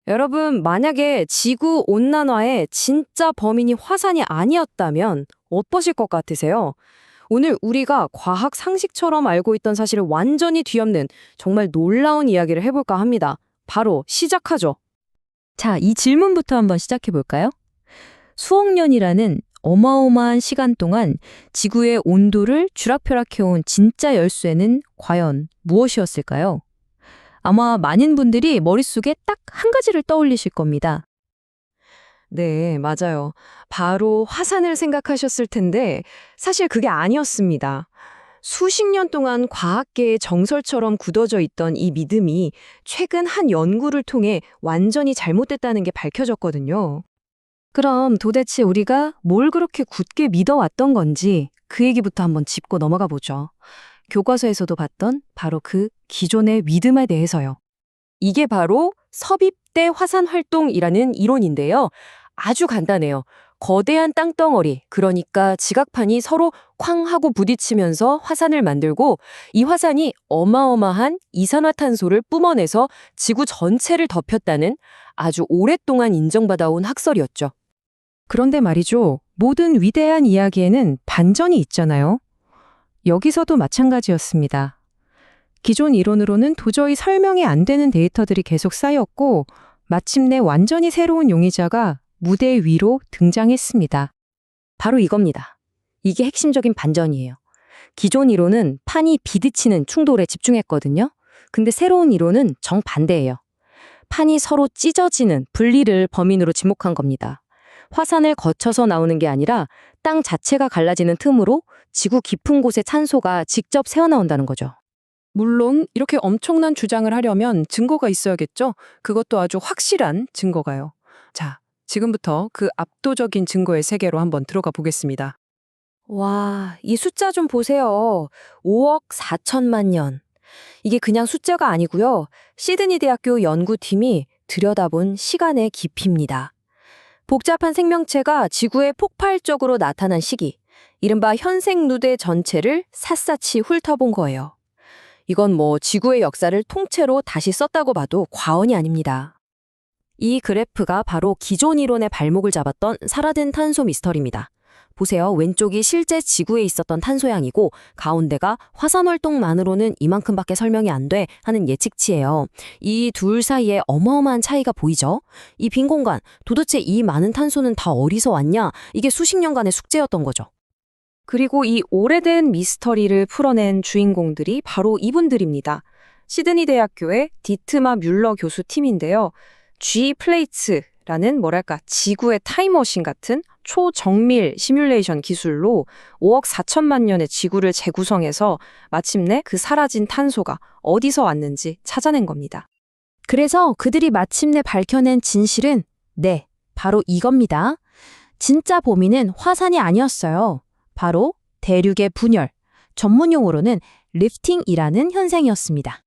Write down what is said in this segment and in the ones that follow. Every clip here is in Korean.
여러분, 만약에 지구 온난화의 진짜 범인이 화산이 아니었다면 어떠실 것 같으세요? 오늘 우리가 과학 상식처럼 알고 있던 사실을 완전히 뒤엎는 정말 놀라운 이야기를 해볼까 합니다. 바로 시작하죠. 자, 이 질문부터 한번 시작해 볼까요? 수억 년이라는 어마어마한 시간 동안 지구의 온도를 쥐락펴락해온 진짜 열쇠는 과연 무엇이었을까요? 아마 많은 분들이 머릿속에 딱 한 가지를 떠올리실 겁니다. 네, 맞아요. 바로 화산을 생각하셨을 텐데 사실 그게 아니었습니다. 수십 년 동안 과학계의 정설처럼 굳어져 있던 이 믿음이 최근 한 연구를 통해 완전히 잘못됐다는 게 밝혀졌거든요. 그럼 도대체 우리가 뭘 그렇게 굳게 믿어왔던 건지 그 얘기부터 한번 짚고 넘어가 보죠. 교과서에서도 봤던 바로 그 기존의 믿음에 대해서요. 이게 바로 섭입대 화산 활동이라는 이론인데요. 아주 간단해요. 거대한 땅덩어리, 그러니까 지각판이 서로 쾅 하고 부딪히면서 화산을 만들고 이 화산이 어마어마한 이산화탄소를 뿜어내서 지구 전체를 덮였다는 아주 오랫동안 인정받아온 학설이었죠. 그런데 말이죠. 모든 위대한 이야기에는 반전이 있잖아요. 여기서도 마찬가지였습니다. 기존 이론으로는 도저히 설명이 안 되는 데이터들이 계속 쌓였고 마침내 완전히 새로운 용의자가 무대 위로 등장했습니다. 바로 이겁니다. 이게 핵심적인 반전이에요. 기존 이론은 판이 비딪히는 충돌에 집중했거든요. 근데 새로운 이론은 정반대예요. 판이 서로 찢어지는 분리를 범인으로 지목한 겁니다. 화산을 거쳐서 나오는 게 아니라 땅 자체가 갈라지는 틈으로 지구 깊은 곳의 산소가 직접 새어나온다는 거죠. 물론 이렇게 엄청난 주장을 하려면 증거가 있어야겠죠? 그것도 아주 확실한 증거가요. 자, 지금부터 그 압도적인 증거의 세계로 한번 들어가 보겠습니다. 와, 이 숫자 좀 보세요. 5억 4천만 년. 이게 그냥 숫자가 아니고요. 시드니 대학교 연구팀이 들여다본 시간의 깊이입니다. 복잡한 생명체가 지구에 폭발적으로 나타난 시기, 이른바 현생 누대 전체를 샅샅이 훑어본 거예요. 이건 지구의 역사를 통째로 다시 썼다고 봐도 과언이 아닙니다. 이 그래프가 바로 기존 이론의 발목을 잡았던 사라진 탄소 미스터리입니다. 보세요. 왼쪽이 실제 지구에 있었던 탄소양이고 가운데가 화산 활동만으로는 이만큼밖에 설명이 안 돼 하는 예측치예요. 이 둘 사이에 어마어마한 차이가 보이죠? 이 빈 공간, 도대체 이 많은 탄소는 다 어디서 왔냐? 이게 수십 년간의 숙제였던 거죠. 그리고 이 오래된 미스터리를 풀어낸 주인공들이 바로 이분들입니다. 시드니 대학교의 디트마 뮬러 교수 팀인데요. G 플레이츠라는 지구의 타임머신 같은 초정밀 시뮬레이션 기술로 5억 4천만 년의 지구를 재구성해서 마침내 그 사라진 탄소가 어디서 왔는지 찾아낸 겁니다. 그래서 그들이 마침내 밝혀낸 진실은 바로 이겁니다. 진짜 범인은 화산이 아니었어요. 바로 대륙의 분열, 전문 용어로는 리프팅이라는 현상이었습니다.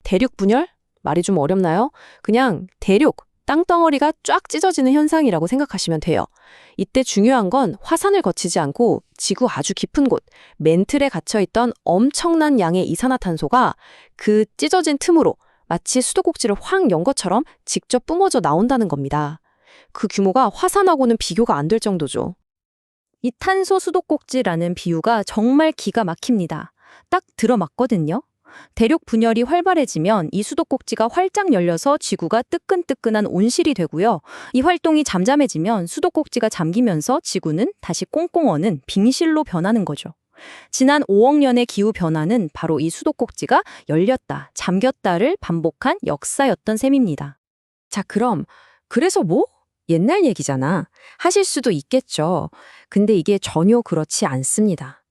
대륙 분열? 말이 좀 어렵나요? 그냥 대륙, 땅덩어리가 쫙 찢어지는 현상이라고 생각하시면 돼요. 이때 중요한 건 화산을 거치지 않고 지구 아주 깊은 곳, 멘틀에 갇혀있던 엄청난 양의 이산화탄소가 그 찢어진 틈으로 마치 수도꼭지를 확 연 것처럼 직접 뿜어져 나온다는 겁니다. 그 규모가 화산하고는 비교가 안 될 정도죠. 이 탄소 수도꼭지라는 비유가 정말 기가 막힙니다. 딱 들어맞거든요. 대륙 분열이 활발해지면 이 수도꼭지가 활짝 열려서 지구가 뜨끈뜨끈한 온실이 되고요. 이 활동이 잠잠해지면 수도꼭지가 잠기면서 지구는 다시 꽁꽁 얼는 빙실로 변하는 거죠. 지난 5억 년의 기후 변화는 바로 이 수도꼭지가 열렸다, 잠겼다를 반복한 역사였던 셈입니다. 자, 그럼 그래서 옛날 얘기잖아. 하실 수도 있겠죠. 근데 이게 전혀 그렇지 않습니다.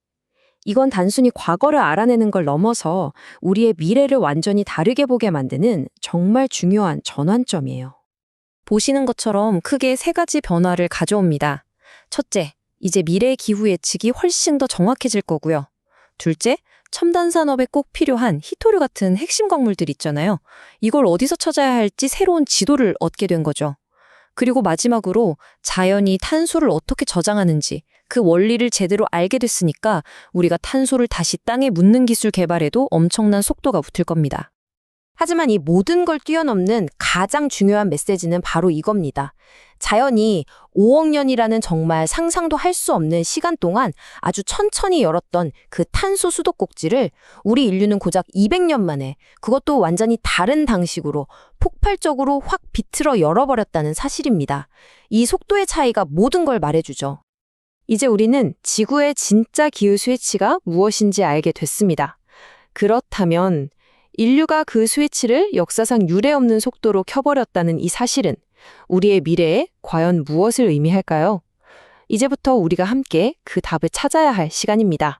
이건 단순히 과거를 알아내는 걸 넘어서 우리의 미래를 완전히 다르게 보게 만드는 정말 중요한 전환점이에요. 보시는 것처럼 크게 세 가지 변화를 가져옵니다. 첫째, 이제 미래의 기후 예측이 훨씬 더 정확해질 거고요. 둘째, 첨단 산업에 꼭 필요한 히토류 같은 핵심 광물들 있잖아요. 이걸 어디서 찾아야 할지 새로운 지도를 얻게 된 거죠. 그리고 마지막으로 자연이 탄소를 어떻게 저장하는지 그 원리를 제대로 알게 됐으니까 우리가 탄소를 다시 땅에 묻는 기술 개발에도 엄청난 속도가 붙을 겁니다. 하지만 이 모든 걸 뛰어넘는 가장 중요한 메시지는 바로 이겁니다. 자연이 5억 년이라는 정말 상상도 할 수 없는 시간 동안 아주 천천히 열었던 그 탄소 수도꼭지를 우리 인류는 고작 200년 만에, 그것도 완전히 다른 방식으로 폭발적으로 확 비틀어 열어버렸다는 사실입니다. 이 속도의 차이가 모든 걸 말해주죠. 이제 우리는 지구의 진짜 기후 스위치가 무엇인지 알게 됐습니다. 그렇다면 인류가 그 스위치를 역사상 유례없는 속도로 켜버렸다는 이 사실은 우리의 미래에 과연 무엇을 의미할까요? 이제부터 우리가 함께 그 답을 찾아야 할 시간입니다.